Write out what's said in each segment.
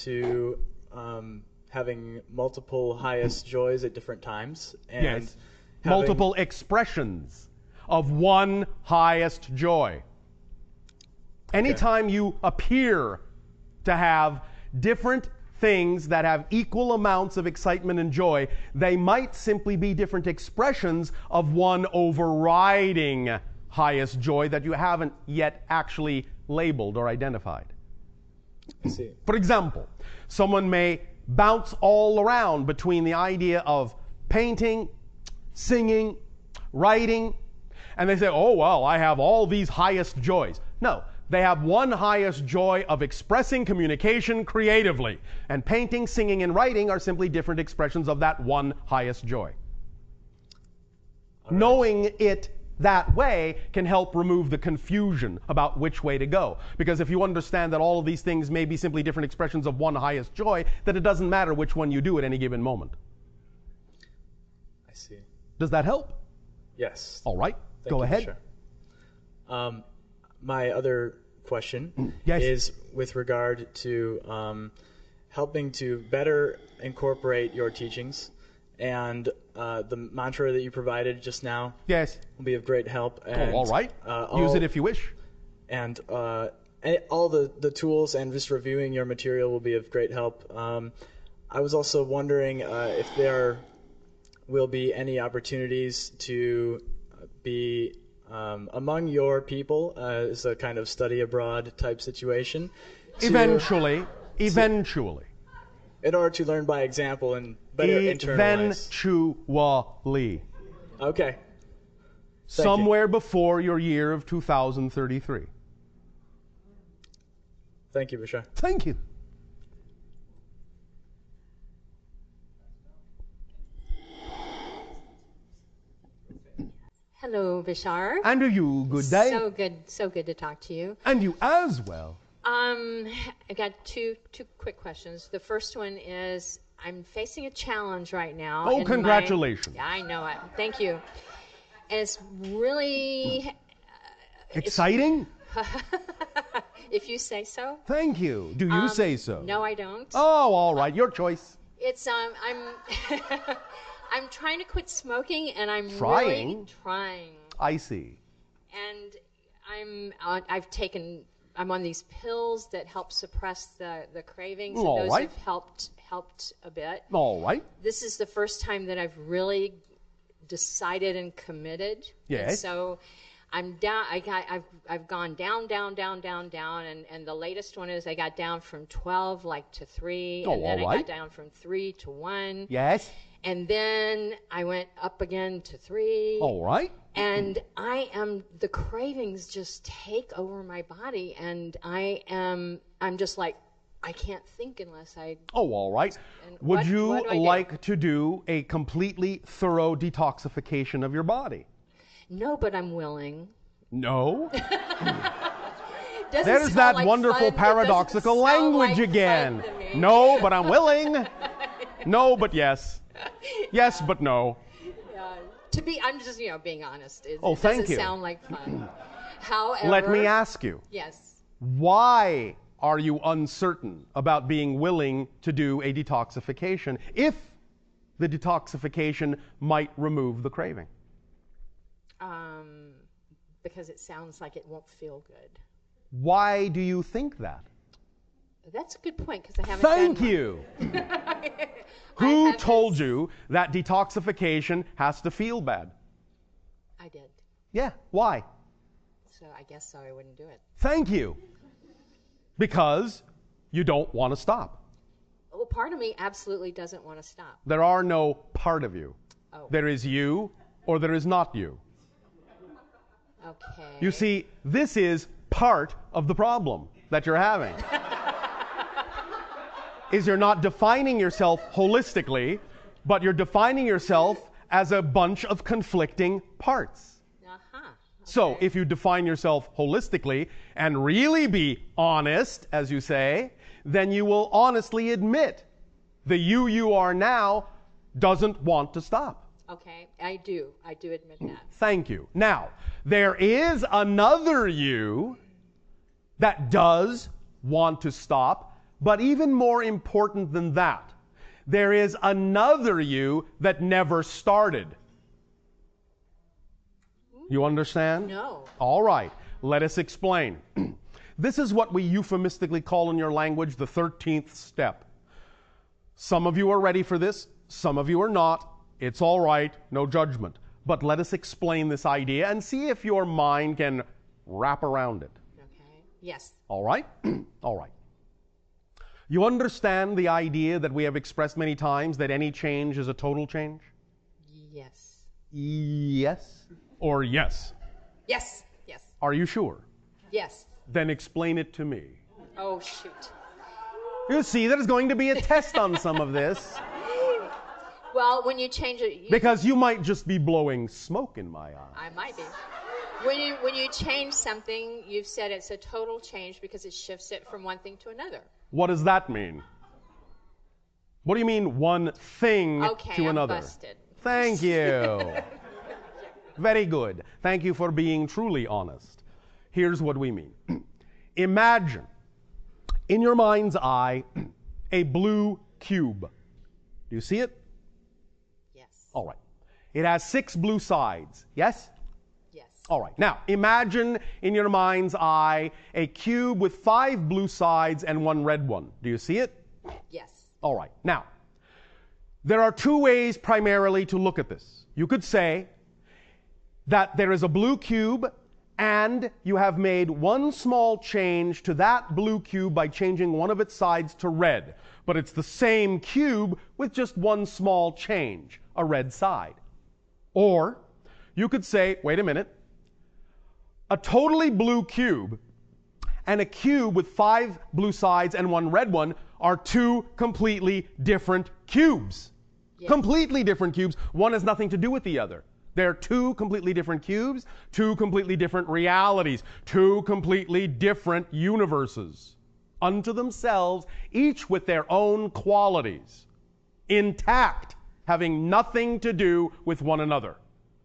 to having multiple highest joys at different times. And Yes. Multiple expressions of one highest joy. Anytime you appear to have different things that have equal amounts of excitement and joy, they might simply be different expressions of one overriding highest joy that you haven't yet actually labeled or identified. I see. For example, someone may bounce all around between the idea of painting, singing, writing, and they say, oh, well, I have all these highest joys. No, they have one highest joy of expressing communication creatively. And painting, singing, and writing are simply different expressions of that one highest joy. Right. Knowing it that way can help remove the confusion about which way to go. Because if you understand that all of these things may be simply different expressions of one highest joy, then it doesn't matter which one you do at any given moment. I see. Does that help? Yes. All right. Thank Go you, ahead. Bashar. My other question Yes. is with regard to helping to better incorporate your teachings, and the mantra that you provided just now Yes. will be of great help. And, all right. Use it if you wish. And all the tools and just reviewing your material will be of great help. I was also wondering if there will be any opportunities to be among your people as a kind of study abroad type situation. Eventually. In order to learn by example and better internalize. Eventually. Okay. Somewhere before your year of 2033. Thank you, Bashar. Thank you. Hello, Bashar. And to you, good day. So good to talk to you. And you as well. I got two quick questions. The first one is I'm facing a challenge right now. Oh, congratulations. Yeah, I know it. Thank you. And it's really exciting? If you say so. Thank you. Do you say so? No, I don't. Oh, all right. Your choice. It's I'm I'm trying to quit smoking, and I'm Trying? really trying. I see. And I'm on these pills that help suppress the cravings. All and those right. have helped a bit. All right. This is the first time that I've really decided and committed. Yes. And so I'm down. I've gone down, and the latest one is I got down from 12 to 3, Oh, and then all I right. got down from 3 to 1. Yes. And then I went up again to 3. All right. And the cravings just take over my body, and I'm just like, I can't think unless I. Oh, all right. Would you like to do a completely thorough detoxification of your body? No, but I'm willing. No? Doesn't There's sound that like wonderful fun. It paradoxical doesn't sound language like again. fun to me. No, but I'm willing. No, but yes. Yes, but no. I'm just being honest. It Thank doesn't you. sound like fun. However, Let me ask you. Yes. Why are you uncertain about being willing to do a detoxification if the detoxification might remove the craving? Because it sounds like it won't feel good. Why do you think that? That's a good point, because I haven't Thank done you. one. Who told you that detoxification has to feel bad? I did. Yeah, why? So I guess so I wouldn't do it. Thank you. Because you don't want to stop. Well, part of me absolutely doesn't want to stop. There are no part of you. Oh. There is you or there is not you. Okay. You see, this is part of the problem that you're having. Is you're not defining yourself holistically, but you're defining yourself as a bunch of conflicting parts. Uh-huh. Okay. So if you define yourself holistically and really be honest, as you say, then you will honestly admit the you are now doesn't want to stop. Okay, I do admit that. Thank you. Now, there is another you that does want to stop, But even more important than that, there is another you that never started. You understand? No. All right, let us explain. This is what we euphemistically call in your language the 13th step. Some of you are ready for this, some of you are not. It's all right, no judgment. But let us explain this idea and see if your mind can wrap around it. Okay. Yes. All right? All right. You understand the idea that we have expressed many times that any change is a total change? Yes. Yes or yes? Yes. Yes. Are you sure? Yes. Then explain it to me. Oh, shoot. You see, there's going to be a test on some of this. Well, when you change it... Because you might just be blowing smoke in my eye. I might be. When you change something, you've said it's a total change because it shifts it from one thing to another. What does that mean? What do you mean one thing to another? Okay, I'm busted. Thank you. Very good. Thank you for being truly honest. Here's what we mean. Imagine, in your mind's eye, a blue cube. Do you see it? Yes. All right. It has 6 blue sides. Yes? Yes. All right. Now, imagine in your mind's eye a cube with 5 blue sides and 1 red one. Do you see it? Yes. All right. Now, there are 2 ways primarily to look at this. You could say that there is a blue cube and you have made one small change to that blue cube by changing one of its sides to red. But it's the same cube with just one small change, a red side. Or you could say, wait a minute, a totally blue cube and a cube with 5 blue sides and 1 red one are 2 completely different cubes. Yes. Completely different cubes. One has nothing to do with the other. They're 2 completely different cubes, 2 completely different realities, 2 completely different universes unto themselves, each with their own qualities, intact, having nothing to do with one another.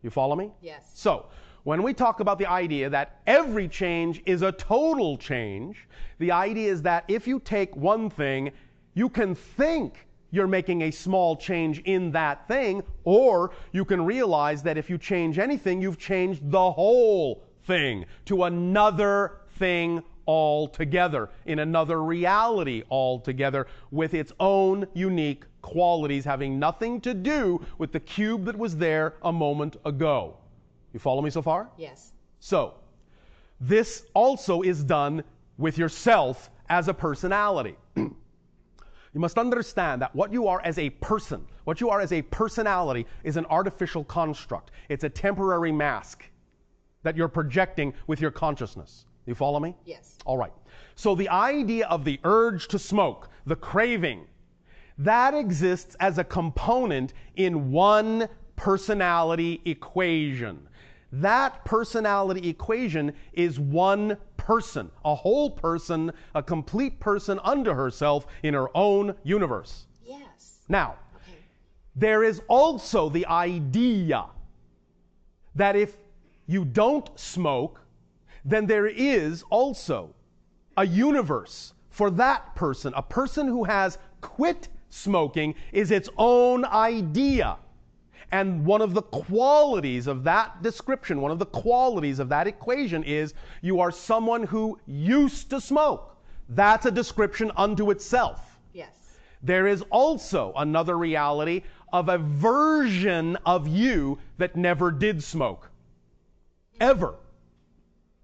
You follow me? Yes. So, when we talk about the idea that every change is a total change, the idea is that if you take one thing, you can think you're making a small change in that thing, or you can realize that if you change anything, you've changed the whole thing to another thing altogether, in another reality altogether, with its own unique qualities, having nothing to do with the cube that was there a moment ago. You follow me so far? Yes. So, this also is done with yourself as a personality. You must understand that what you are as a person, what you are as a personality, is an artificial construct. It's a temporary mask that you're projecting with your consciousness. You follow me? Yes. All right. So the idea of the urge to smoke, the craving, that exists as a component in one personality equation. That personality equation is one person, a whole person, a complete person unto herself in her own universe. Yes. Now, Okay. there is also the idea that if you don't smoke, then there is also a universe for that person. A person who has quit smoking is its own idea. And one of the qualities of that description, one of the qualities of that equation is you are someone who used to smoke. That's a description unto itself. Yes. There is also another reality of a version of you that never did smoke. Ever.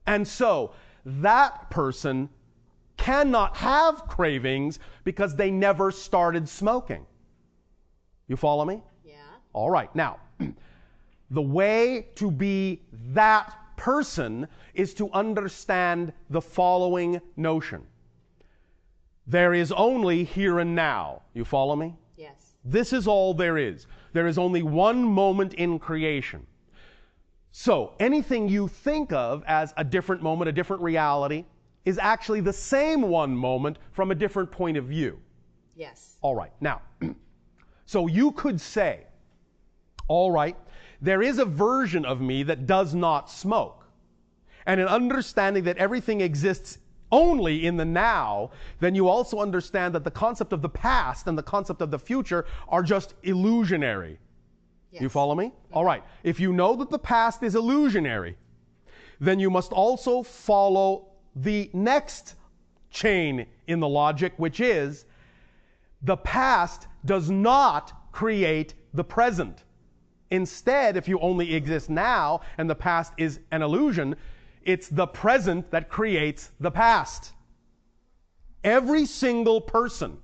And so that person cannot have cravings because they never started smoking. You follow me? Yeah. All right. Now, the way to be that person is to understand the following notion. There is only here and now. You follow me? Yes. This is all there is. There is only one moment in creation. So, anything you think of as a different moment, a different reality, is actually the same one moment from a different point of view. Yes. All right. Now, so you could say, all right, there is a version of me that does not smoke. And an understanding that everything exists only in the now, then you also understand that the concept of the past and the concept of the future are just illusionary. Yes. You follow me? All right. If you know that the past is illusionary, then you must also follow the next chain in the logic, which is the past does not create the present. Instead, if you only exist now and the past is an illusion, it's the present that creates the past. Every single person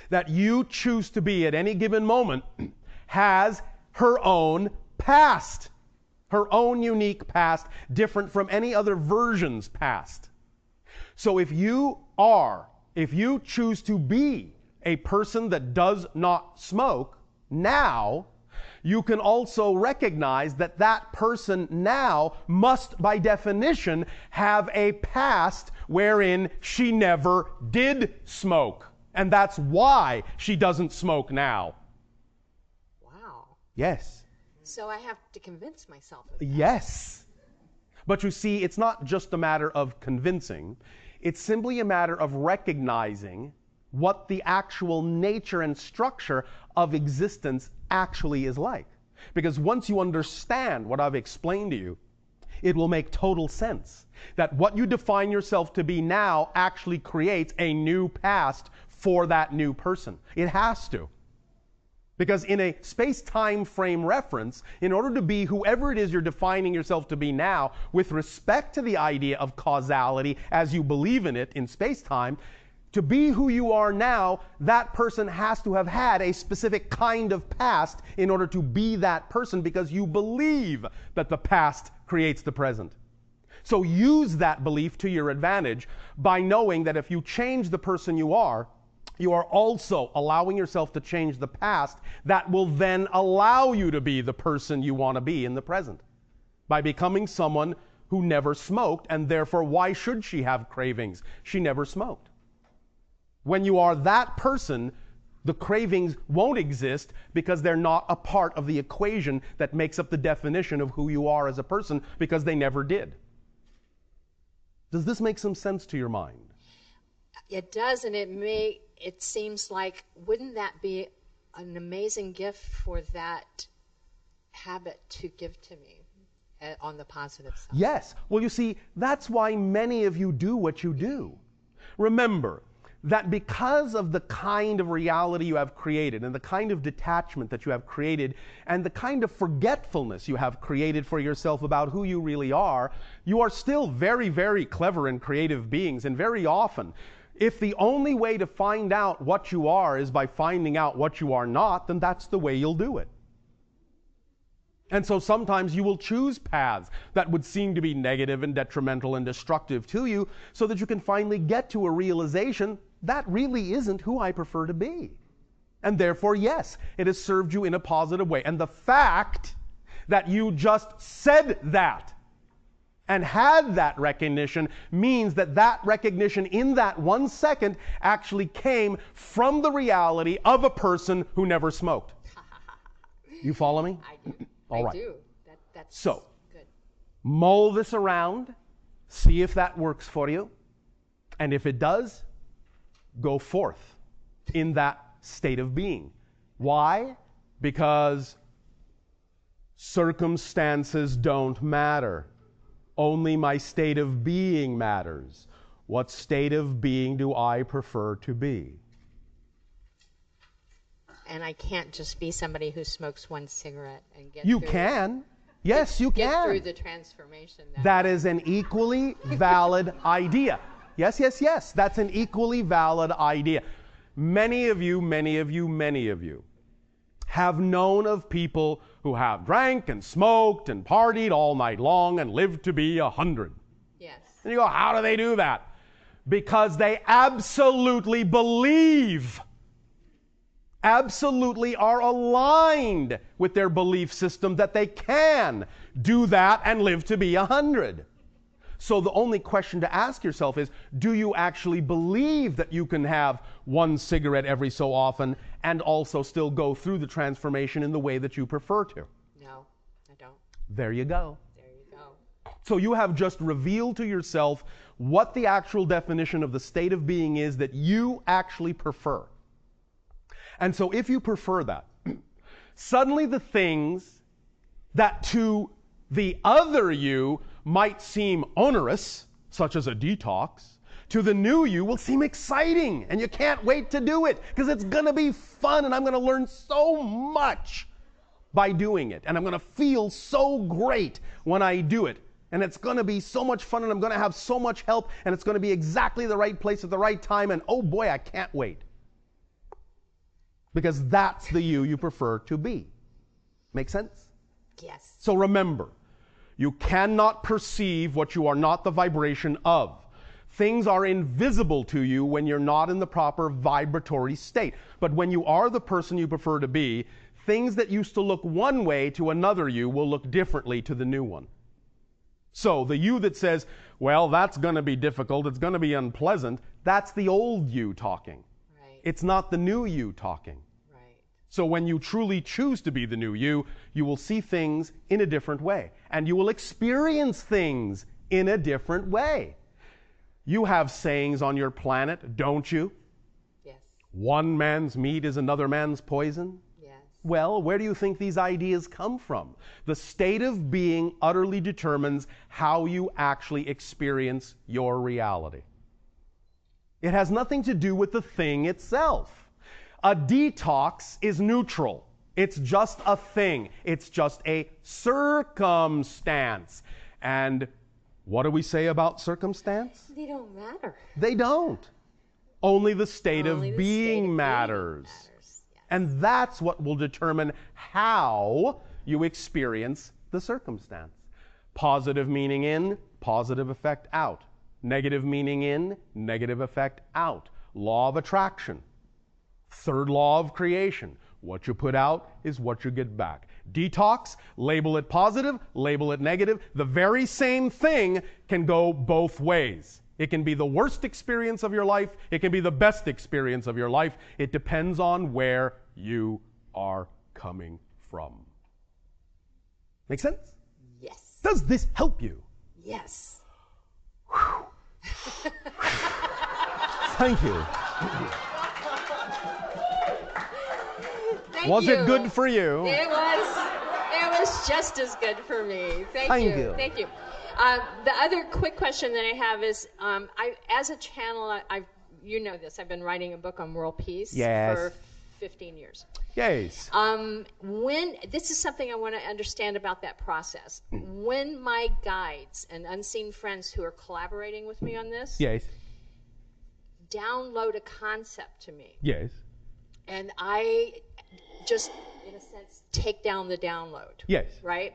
that you choose to be at any given moment has her own past, her own unique past, different from any other version's past. So if you choose to be a person that does not smoke now, you can also recognize that that person now must, by definition, have a past wherein she never did smoke. And that's why she doesn't smoke now. Wow. Yes. So I have to convince myself of that. Yes. But you see, it's not just a matter of convincing. It's simply a matter of recognizing what the actual nature and structure of existence actually is like. Because once you understand what I've explained to you, it will make total sense that what you define yourself to be now actually creates a new past for that new person. It has to. Because in a space-time frame reference, in order to be whoever it is you're defining yourself to be now, with respect to the idea of causality as you believe in it in space-time, to be who you are now, that person has to have had a specific kind of past in order to be that person, because you believe that the past creates the present. So use that belief to your advantage by knowing that if you change the person you are also allowing yourself to change the past that will then allow you to be the person you want to be in the present. By becoming someone who never smoked, and therefore why should she have cravings? She never smoked. When you are that person, the cravings won't exist because they're not a part of the equation that makes up the definition of who you are as a person, because they never did. Does this make some sense to your mind? It does, and it seems like, wouldn't that be an amazing gift for that habit to give to me on the positive side? Yes. Well, you see, that's why many of you do what you do. Remember that because of the kind of reality you have created and the kind of detachment that you have created and the kind of forgetfulness you have created for yourself about who you really are, you are still very, very clever and creative beings. And very often, if the only way to find out what you are is by finding out what you are not, then that's the way you'll do it. And so sometimes you will choose paths that would seem to be negative and detrimental and destructive to you, so that you can finally get to a realization that really isn't who I prefer to be. And therefore, yes, it has served you in a positive way. And the fact that you just said that and had that recognition means that that recognition in that 1 second actually came from the reality of a person who never smoked. You follow me? I do. All right. I do. That's So, good. mull this around, see if that works for you, and if it does, go forth in that state of being. Why? Because circumstances don't matter. Only my state of being matters. What state of being do I prefer to be? And I can't just be somebody who smokes one cigarette and get You through can. Yes, you get can. through the transformation. That is an equally valid idea. Yes, yes, yes. That's an equally valid idea. Many of you have known of people who have drank and smoked and partied all night long and lived to be 100. Yes. And you go, how do they do that? Because they absolutely believe, absolutely are aligned with their belief system that they can do that and live to be 100. So the only question to ask yourself is, do you actually believe that you can have one cigarette every so often and also still go through the transformation in the way that you prefer to? No, I don't. There you go. There you go. So you have just revealed to yourself what the actual definition of the state of being is that you actually prefer. And so if you prefer that, suddenly the things that to the other you might seem onerous, such as a detox, to the new you will seem exciting, and you can't wait to do it because it's going to be fun, and I'm going to learn so much by doing it, and I'm going to feel so great when I do it, and it's going to be so much fun, and I'm going to have so much help, and it's going to be exactly the right place at the right time, and oh boy, I can't wait. Because that's the you prefer to be. Make sense? Yes. So remember, you cannot perceive what you are not the vibration of. Things are invisible to you when you're not in the proper vibratory state. But when you are the person you prefer to be, things that used to look one way to another you will look differently to the new one. So the you that says, well, that's going to be difficult, it's going to be unpleasant, that's the old you talking. Right. It's not the new you talking. Right. So when you truly choose to be the new you will see things in a different way. And you will experience things in a different way. You have sayings on your planet, don't you? Yes. One man's meat is another man's poison. Yes. Well, where do you think these ideas come from? The state of being utterly determines how you actually experience your reality. It has nothing to do with the thing itself. A detox is neutral. It's just a thing. It's just a circumstance. And what do we say about circumstance? They don't matter. They don't. Only the state Only of the being state of matters. Yes. And that's what will determine how you experience the circumstance. Positive meaning in, positive effect out. Negative meaning in, negative effect out. Law of attraction. Third law of creation. What you put out is what you get back. Detox, label it positive, label it negative. The very same thing can go both ways. It can be the worst experience of your life. It can be the best experience of your life. It depends on where you are coming from. Make sense? Yes. Does this help you? Yes. Thank you. Thank Was you. it good for you? It was just as good for me. Thank you. Thank you. The other quick question that I have is, as a channel, you know this. I've been writing a book on world peace for 15 years. Yes. When this is something I want to understand about that process. When my guides and unseen friends who are collaborating with me on this, Yes. download a concept to me, Yes. and I just, in a sense, take down the download. Yes. Right?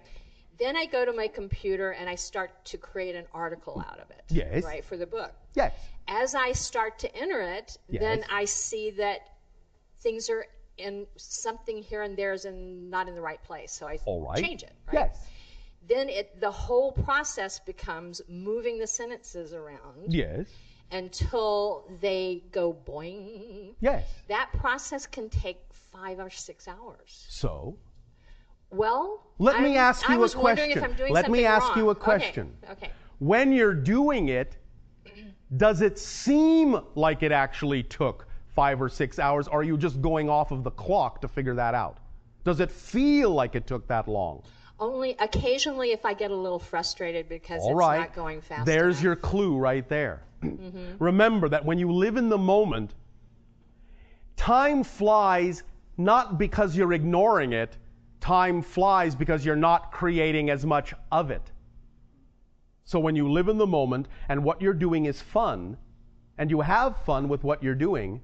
Then I go to my computer and I start to create an article out of it. Yes. Right, for the book. Yes. As I start to enter it, then I see that things are in something here and there is not in the right place. So I change it. Right? Yes. Then the whole process becomes moving the sentences around. Yes. Until they go boing. Yes. That process can take 5 or 6 hours. So? Well, Let me ask you a question. I was wondering if I'm doing Let me something ask wrong. you a question. Okay. When you're doing it, does it seem like it actually took 5 or 6 hours, or are you just going off of the clock to figure that out? Does it feel like it took that long? Only occasionally if I get a little frustrated because it's not going fast There's enough. your clue right there. Remember that when you live in the moment, time flies not because you're ignoring it. Time flies because you're not creating as much of it. So when you live in the moment and what you're doing is fun, and you have fun with what you're doing,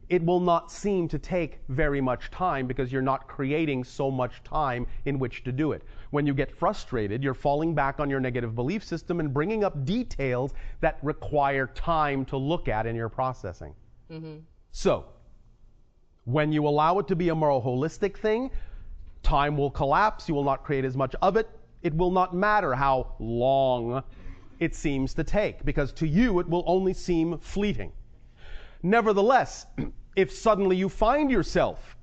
it will not seem to take very much time because you're not creating so much time in which to do it. When you get frustrated, you're falling back on your negative belief system and bringing up details that require time to look at in your processing. So, when you allow it to be a more holistic thing, time will collapse, you will not create as much of it. It will not matter how long it seems to take, because to you it will only seem fleeting. Nevertheless, if suddenly you find yourself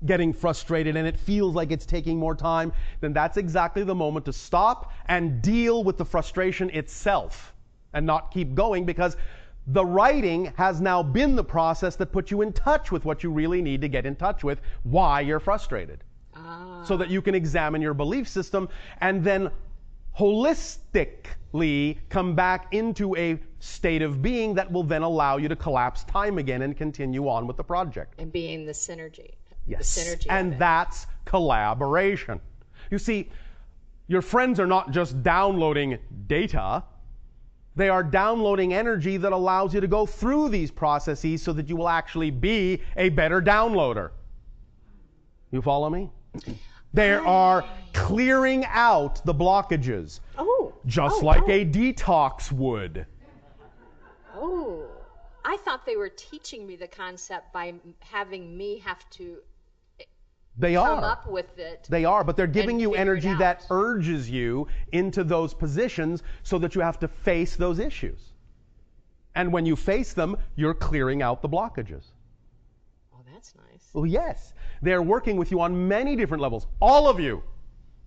getting frustrated and it feels like it's taking more time, then that's exactly the moment to stop and deal with the frustration itself and not keep going, because the writing has now been the process that puts you in touch with what you really need to get in touch with, why you're frustrated. So that you can examine your belief system and then holistically come back into a state of being that will then allow you to collapse time again and continue on with the project. And being the synergy. Yes. The synergy and that's collaboration. You see, your friends are not just downloading data. They are downloading energy that allows you to go through these processes so that you will actually be a better downloader. You follow me? They are clearing out the blockages. Just like a detox would. I thought they were teaching me the concept by having me have to come up with it. They are, but they're giving you energy out. that urges you into those positions so that you have to face those issues. And when you face them, you're clearing out the blockages. Oh, that's nice. Well, yes. They're working with you on many different levels. All of you.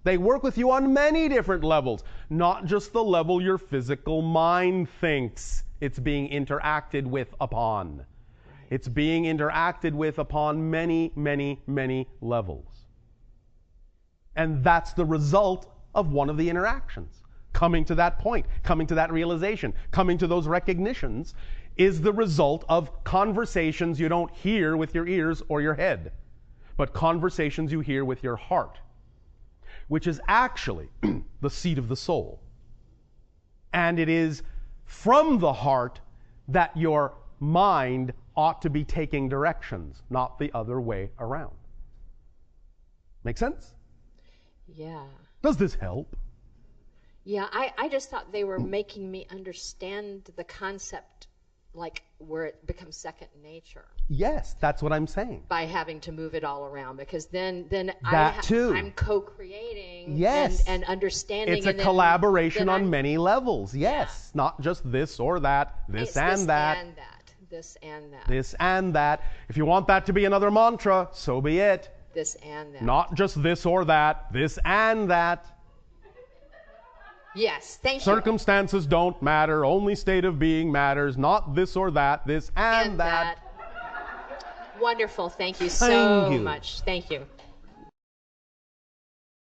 They work with you on many different levels. Not just the level your physical mind thinks it's being interacted with upon. Right. It's being interacted with upon many, many, many levels. And that's the result of one of the interactions. Coming to that point, coming to that realization, coming to those recognitions is the result of conversations you don't hear with your ears or your head, but conversations you hear with your heart, which is actually the seat of the soul. And it is from the heart that your mind ought to be taking directions, not the other way around. Make sense? Yeah. Does this help? Yeah, I just thought they were making me understand the concept, like where it becomes second nature. Yes, that's what I'm saying. By having to move it all around, because then too. I'm co-creating. Yes. And understanding. It's a collaboration on many levels. Yes, not just this or that, this and that. This and that. This and that. If you want that to be another mantra, so be it. This and that. Not just this or that, this and that. Yes, thank you. Circumstances don't matter, only state of being matters, not this or that, this and that. Wonderful, thank you so much. Thank you.